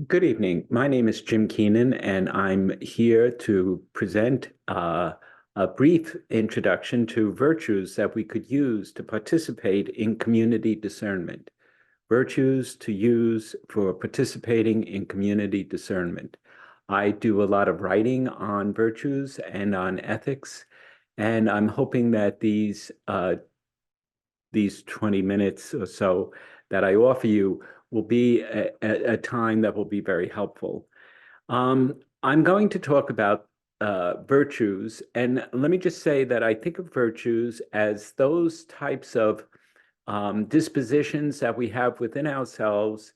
Good evening. My name is Jim Keenan, and I'm here to present a brief introduction to virtues that we could use to participate in community discernment. Virtues to use for participating in community discernment. I do a lot of writing on virtues and on ethics, and I'm hoping that these 20 minutes or so that I offer you will be a time that will be very helpful. I'm going to talk about virtues, and let me just say that I think of virtues as those types of dispositions that we have within ourselves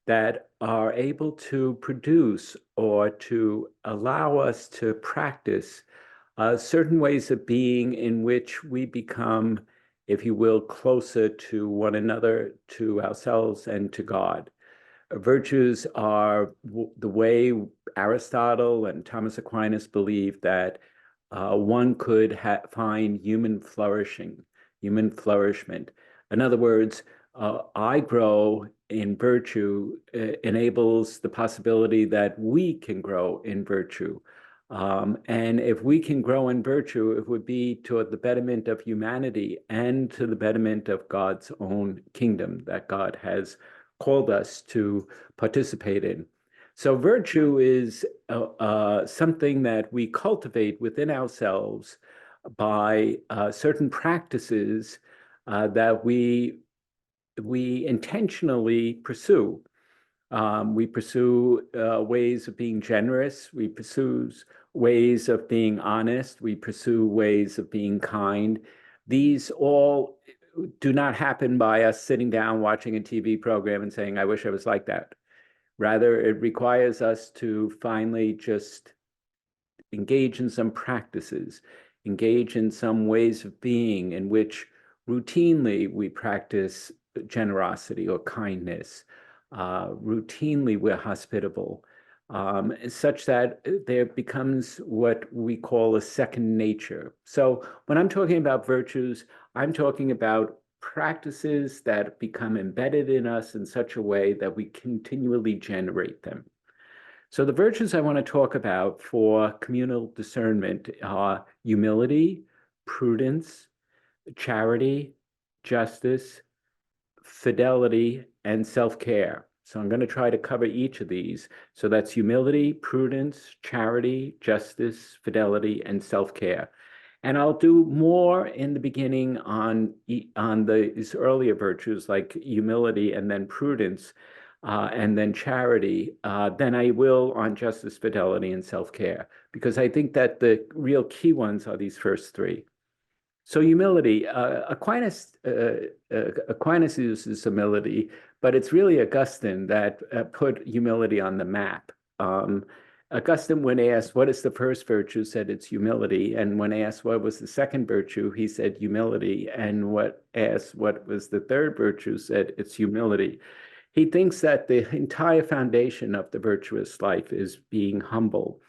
that are able to produce or to allow us to practice certain ways of being in which we become, if you will, closer to one another, to ourselves, and to God. Virtues are the way Aristotle and Thomas Aquinas believed that one could find human flourishing, human flourishment. In other words, I grow in virtue enables the possibility that we can grow in virtue. And if we can grow in virtue, it would be toward the betterment of humanity and to the betterment of God's own kingdom that God has called us to participate in. So virtue is something that we cultivate within ourselves by certain practices that we intentionally pursue. We pursue ways of being generous. We pursue ways of being honest. We pursue ways of being kind. These all do not happen by us sitting down watching a TV program and saying, I wish I was like that. Rather, it requires us to finally just engage in some practices, engage in some ways of being in which routinely we practice generosity or kindness. Routinely we're hospitable, such that there becomes what we call a second nature. So when I'm talking about virtues, I'm talking about practices that become embedded in us in such a way that we continually generate them. So the virtues I want to talk about for communal discernment are humility, prudence, charity, justice, fidelity, and self-care. So I'm going to try to cover each of these. So that's humility, prudence, charity, justice, fidelity, and self-care. And I'll do more in the beginning on these earlier virtues like humility and then prudence and then charity than I will on justice, fidelity, and self-care, because I think that the real key ones are these first three. So humility, Aquinas uses humility, but it's really Augustine that put humility on the map. Augustine, when asked, what is the first virtue, said it's humility. And when asked what was the second virtue, he said humility. And asked what was the third virtue, said it's humility. He thinks that the entire foundation of the virtuous life is being humble.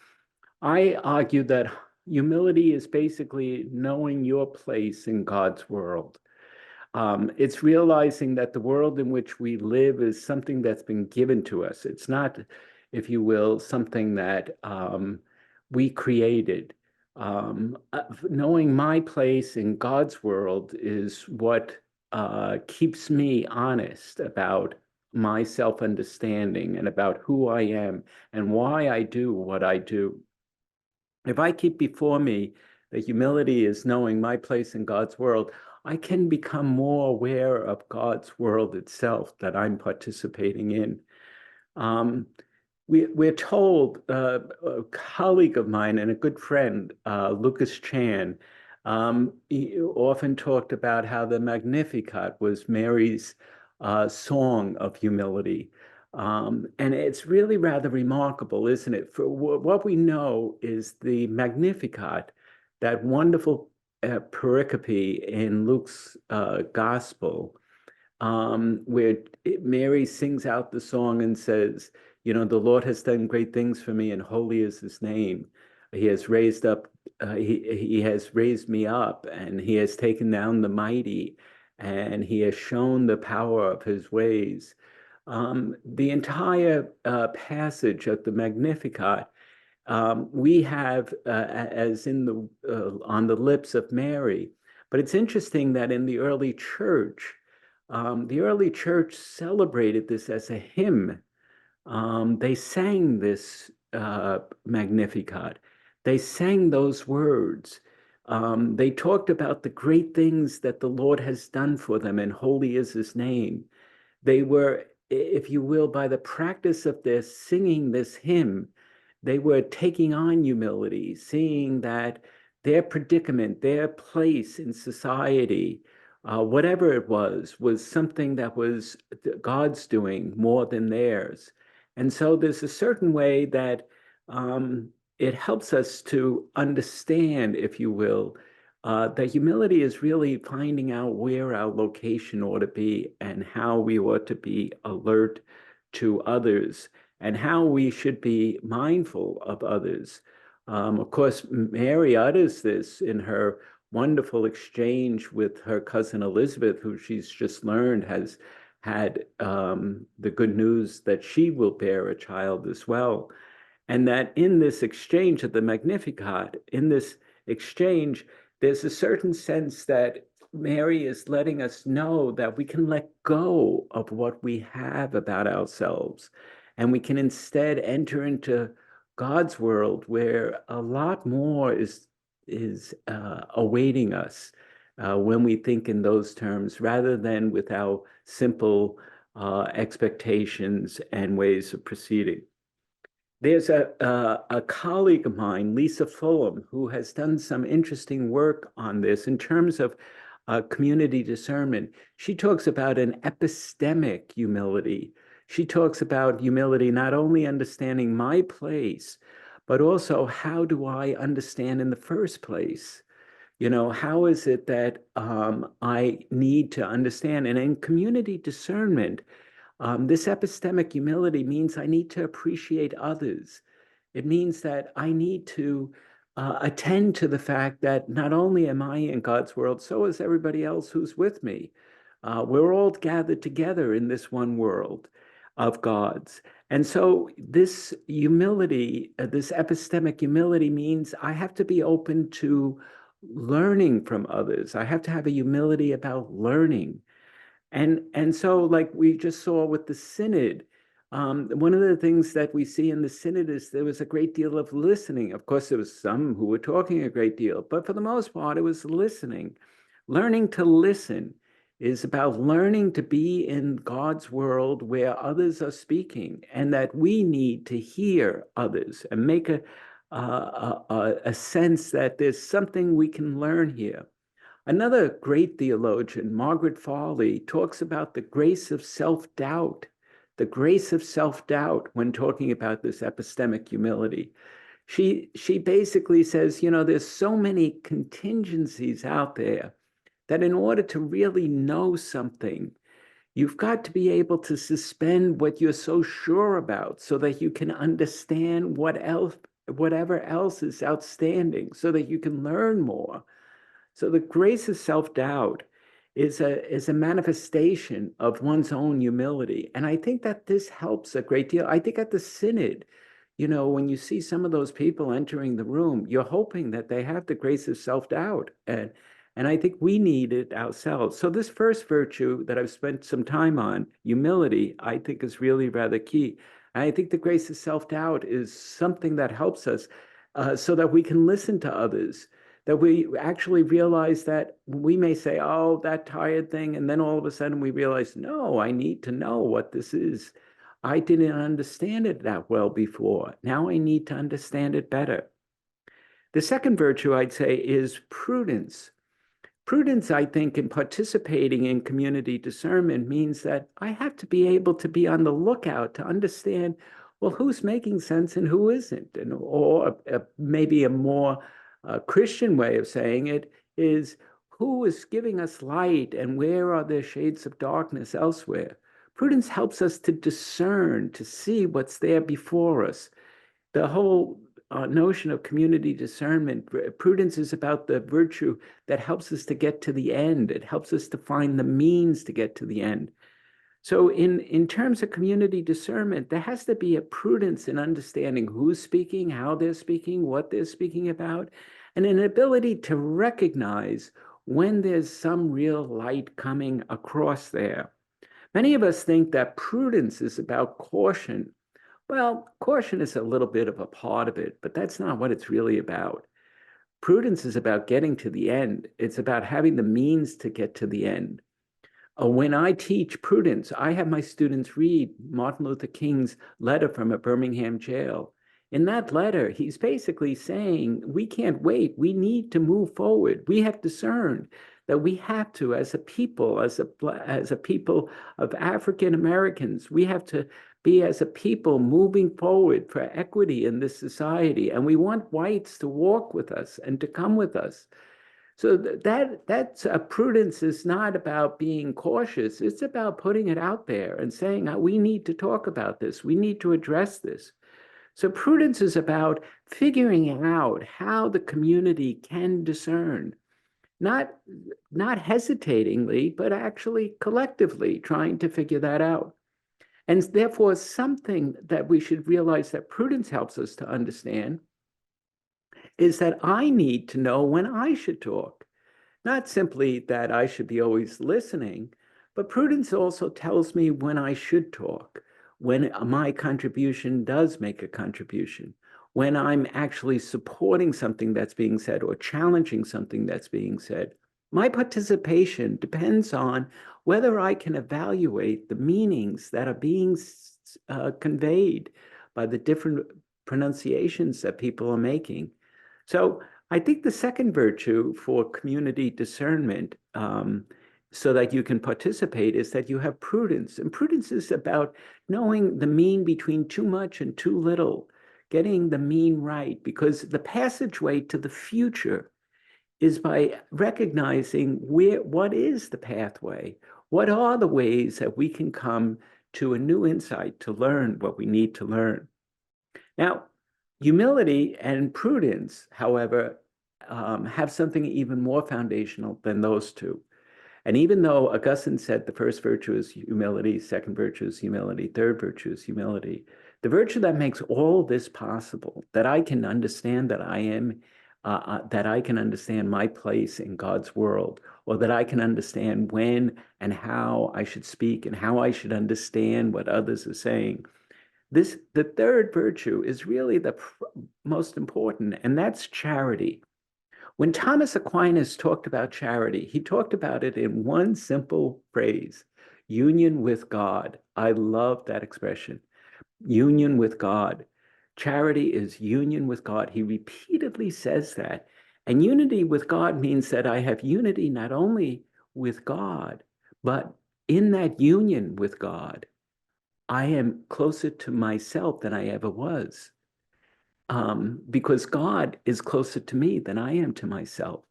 I argue that humility is basically knowing your place in God's world. It's realizing that the world in which we live is something that's been given to us. It's not, if you will, something that we created. Knowing my place in God's world is what keeps me honest about my self-understanding and about who I am and why I do what I do. If I keep before me that humility is knowing my place in God's world, I can become more aware of God's world itself that I'm participating in. We're told, a colleague of mine and a good friend, Lucas Chan, he often talked about how the Magnificat was Mary's song of humility. And it's really rather remarkable, isn't it? For what we know is the Magnificat, that wonderful pericope in Luke's gospel, where Mary sings out the song and says, you know, the Lord has done great things for me and holy is his name. He has raised up, he has raised me up, and he has taken down the mighty, and he has shown the power of his ways. The entire passage of the Magnificat, we have as in the on the lips of Mary. But it's interesting that in the early church celebrated this as a hymn. They sang this Magnificat. They sang those words. They talked about the great things that the Lord has done for them, and holy is his name. They were, if you will, by the practice of their singing this hymn, they were taking on humility, seeing that their predicament, their place in society, whatever it was something that was God's doing more than theirs. And so there's a certain way that it helps us to understand, if you will, that humility is really finding out where our location ought to be and how we ought to be alert to others and how we should be mindful of others. Of course, Mary utters this in her wonderful exchange with her cousin Elizabeth, who she's just learned has had the good news that she will bear a child as well. And that in this exchange of the Magnificat, in this exchange, there's a certain sense that Mary is letting us know that we can let go of what we have about ourselves, and we can instead enter into God's world where a lot more is awaiting us when we think in those terms, rather than with our simple expectations and ways of proceeding. There's a colleague of mine, Lisa Fulham, who has done some interesting work on this in terms of community discernment. She talks about an epistemic humility. She talks about humility, not only understanding my place, but also how do I understand in the first place? You know, how is it that I need to understand? And in community discernment, this epistemic humility means I need to appreciate others. It means that I need to attend to the fact that not only am I in God's world, so is everybody else who's with me. We're all gathered together in this one world of God's. And so this humility, this epistemic humility means I have to be open to learning from others. I have to have a humility about learning. And so, like we just saw with the synod, one of the things that we see in the synod is there was a great deal of listening. Of course, there was some who were talking a great deal, but for the most part, it was listening. Learning to listen is about learning to be in God's world where others are speaking, and that we need to hear others and make a sense that there's something we can learn here. Another great theologian, Margaret Farley, talks about the grace of self-doubt, when talking about this epistemic humility. She basically says, you know, there's so many contingencies out there that in order to really know something, you've got to be able to suspend what you're so sure about so that you can understand whatever else is outstanding, so that you can learn more. So the grace of self-doubt is a manifestation of one's own humility. And I think that this helps a great deal. I think at the synod, you know, when you see some of those people entering the room, you're hoping that they have the grace of self-doubt. And I think we need it ourselves. So this first virtue that I've spent some time on, humility, I think is really rather key. And I think the grace of self-doubt is something that helps us so that we can listen to others, that we actually realize that we may say, oh, that tired thing. And then all of a sudden we realize, no, I need to know what this is. I didn't understand it that well before. Now I need to understand it better. The second virtue I'd say is prudence. Prudence, I think, in participating in community discernment means that I have to be able to be on the lookout to understand, well, who's making sense and who isn't. And or maybe a more Christian way of saying it is, who is giving us light and where are there shades of darkness elsewhere? Prudence helps us to discern, to see what's there before us. The whole notion of community discernment, prudence is about the virtue that helps us to get to the end. It helps us to find the means to get to the end. So in terms of community discernment, there has to be a prudence in understanding who's speaking, how they're speaking, what they're speaking about, and an ability to recognize when there's some real light coming across there. Many of us think that prudence is about caution. Well, caution is a little bit of a part of it, but that's not what it's really about. Prudence is about getting to the end. It's about having the means to get to the end. When I teach prudence, I have my students read Martin Luther King's letter from a Birmingham jail. In that letter, he's basically saying, we can't wait. We need to move forward. We have discerned that we have to, as a people, as a people of African Americans, we have to be as a people moving forward for equity in this society. And we want whites to walk with us and to come with us. So that's prudence is not about being cautious. It's about putting it out there and saying, we need to talk about this. We need to address this. So prudence is about figuring out how the community can discern, not hesitatingly, but actually collectively trying to figure that out. And therefore, something that we should realize that prudence helps us to understand is that I need to know when I should talk. Not simply that I should be always listening, but prudence also tells me when I should talk, when my contribution does make a contribution, when I'm actually supporting something that's being said or challenging something that's being said. My participation depends on whether I can evaluate the meanings that are being conveyed by the different pronunciations that people are making. So I think the second virtue for community discernment, so that you can participate, is that you have prudence. And prudence is about knowing the mean between too much and too little, getting the mean right, because the passageway to the future is by recognizing what is the pathway, what are the ways that we can come to a new insight to learn what we need to learn. Now, humility and prudence, however, have something even more foundational than those two. And even though Augustine said the first virtue is humility, second virtue is humility, third virtue is humility, the virtue that makes all this possible, that I can understand that I am, that I can understand my place in God's world, or that I can understand when and how I should speak and how I should understand what others are saying. The third virtue is really the most important, and that's charity. When Thomas Aquinas talked about charity, he talked about it in one simple phrase: union with God. I love that expression, union with God. Charity is union with God. He repeatedly says that. And unity with God means that I have unity not only with God, but in that union with God, I am closer to myself than I ever was, because God is closer to me than I am to myself.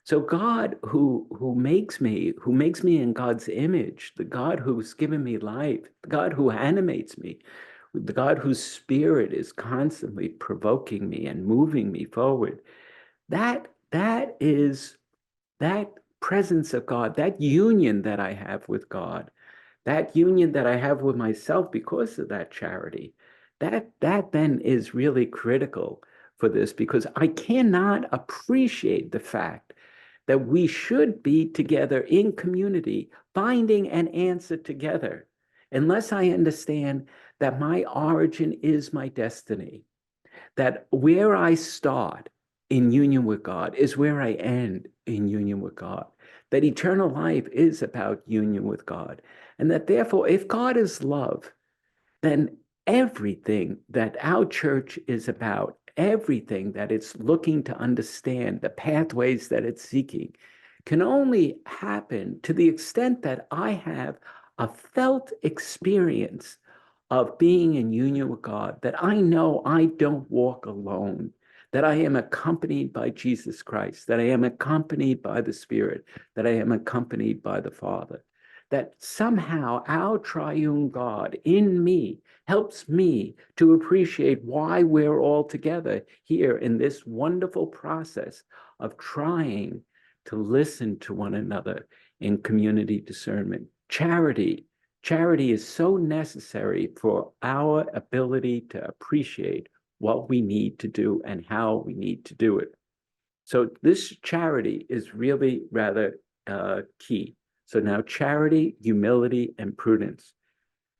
So God, who makes me in God's image, the God who's given me life, the God who animates me, the God whose spirit is constantly provoking me and moving me forward, that is that presence of God, that union that I have with God, that union that I have with myself because of that charity, that then is really critical for this, because I cannot appreciate the fact that we should be together in community, finding an answer together, unless I understand that my origin is my destiny, that where I start in union with God is where I end in union with God, that eternal life is about union with God, and that therefore, if God is love, then everything that our church is about, everything that it's looking to understand, the pathways that it's seeking, can only happen to the extent that I have a felt experience of being in union with God, that I know I don't walk alone, that I am accompanied by Jesus Christ, that I am accompanied by the Spirit, that I am accompanied by the Father, that somehow our triune God in me helps me to appreciate why we're all together here in this wonderful process of trying to listen to one another in community discernment. Charity Charity is so necessary for our ability to appreciate what we need to do and how we need to do it. So this charity is really rather key. So now charity, humility, and prudence.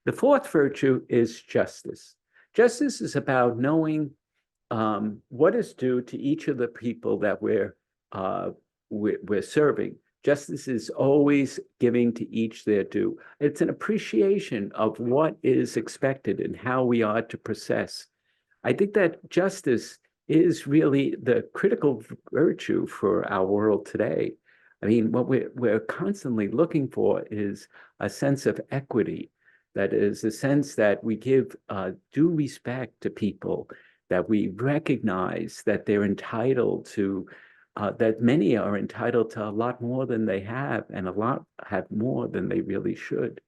The fourth virtue is justice. Justice is about knowing what is due to each of the people that we're serving. Justice is always giving to each their due. It's an appreciation of what is expected and how we are to process. I think that justice is really the critical virtue for our world today. I mean, what we're constantly looking for is a sense of equity. That is a sense that we give due respect to people, that we recognize that they're entitled to, that many are entitled to a lot more than they have, and a lot have more than they really should.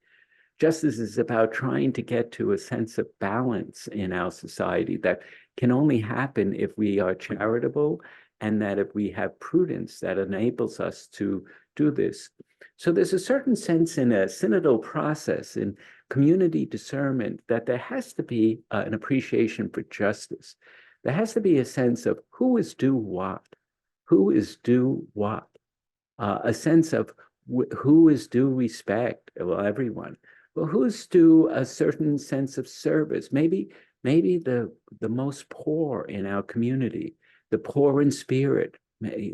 Justice is about trying to get to a sense of balance in our society that can only happen if we are charitable, and that if we have prudence that enables us to do this. So there's a certain sense in a synodal process, in community discernment, that there has to be an appreciation for justice. There has to be a sense of who is due what, who is due what, a sense of who is due respect, well, everyone. Well, who's due a certain sense of service? Maybe the most poor in our community, the poor in spirit,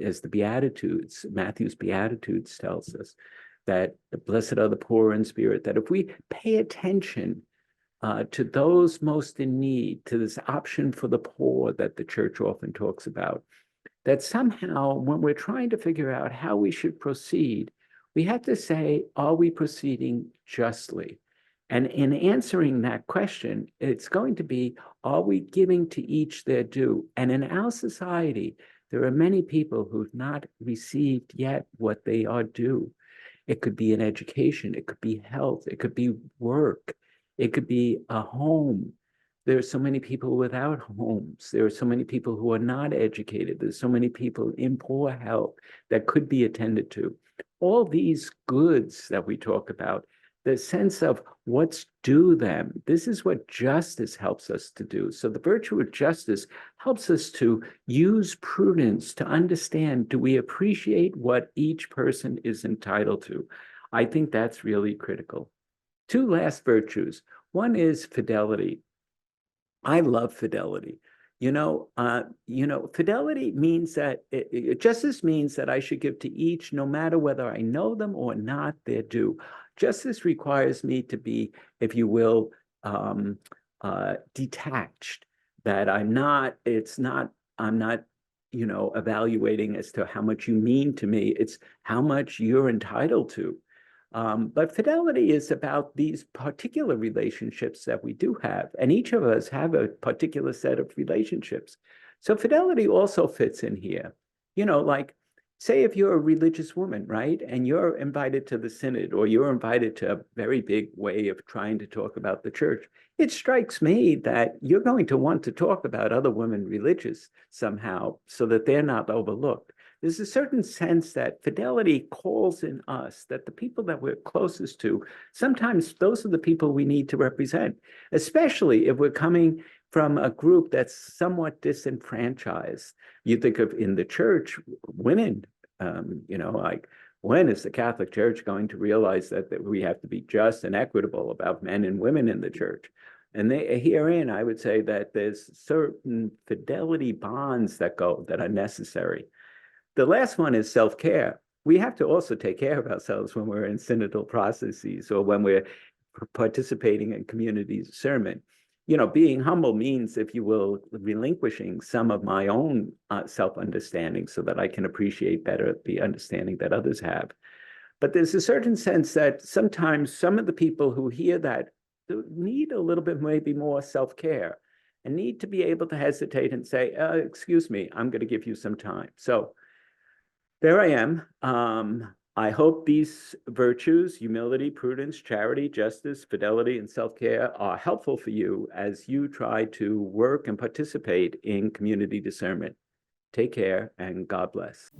as the Beatitudes, Matthew's Beatitudes tells us, that the blessed are the poor in spirit, that if we pay attention to those most in need, to this option for the poor that the church often talks about, that somehow when we're trying to figure out how we should proceed, we have to say, are we proceeding justly? And in answering that question, it's going to be, are we giving to each their due? And in our society, there are many people who've not received yet what they are due. It could be an education, it could be health, it could be work, it could be a home. There are so many people without homes. There are so many people who are not educated. There's so many people in poor health that could be attended to. All these goods that we talk about, the sense of what's due them, this is what justice helps us to do. So the virtue of justice helps us to use prudence to understand, do we appreciate what each person is entitled to? I think that's really critical. Two last virtues. One is fidelity. I love fidelity. Fidelity means that justice means that I should give to each, no matter whether I know them or not, their due. Justice requires me to be, if you will, detached. That I'm not evaluating as to how much you mean to me. It's how much you're entitled to. But fidelity is about these particular relationships that we do have, and each of us have a particular set of relationships. So fidelity also fits in here. Like, say if you're a religious woman, right, and you're invited to the synod, or you're invited to a very big way of trying to talk about the church, it strikes me that you're going to want to talk about other women religious somehow so that they're not overlooked. There's a certain sense that fidelity calls in us, that the people that we're closest to, sometimes those are the people we need to represent, especially if we're coming from a group that's somewhat disenfranchised. You think of in the church, women, like, when is the Catholic Church going to realize that we have to be just and equitable about men and women in the church? And herein, I would say that there's certain fidelity bonds that are necessary. The last one is self-care. We have to also take care of ourselves when we're in synodal processes or when we're participating in community discernment. Being humble means, if you will, relinquishing some of my own self-understanding so that I can appreciate better the understanding that others have. But there's a certain sense that sometimes some of the people who hear that need a little bit, maybe more self-care, and need to be able to hesitate and say, excuse me, I'm going to give you some time. So there I am. I hope these virtues, humility, prudence, charity, justice, fidelity, and self-care, are helpful for you as you try to work and participate in community discernment. Take care, and God bless.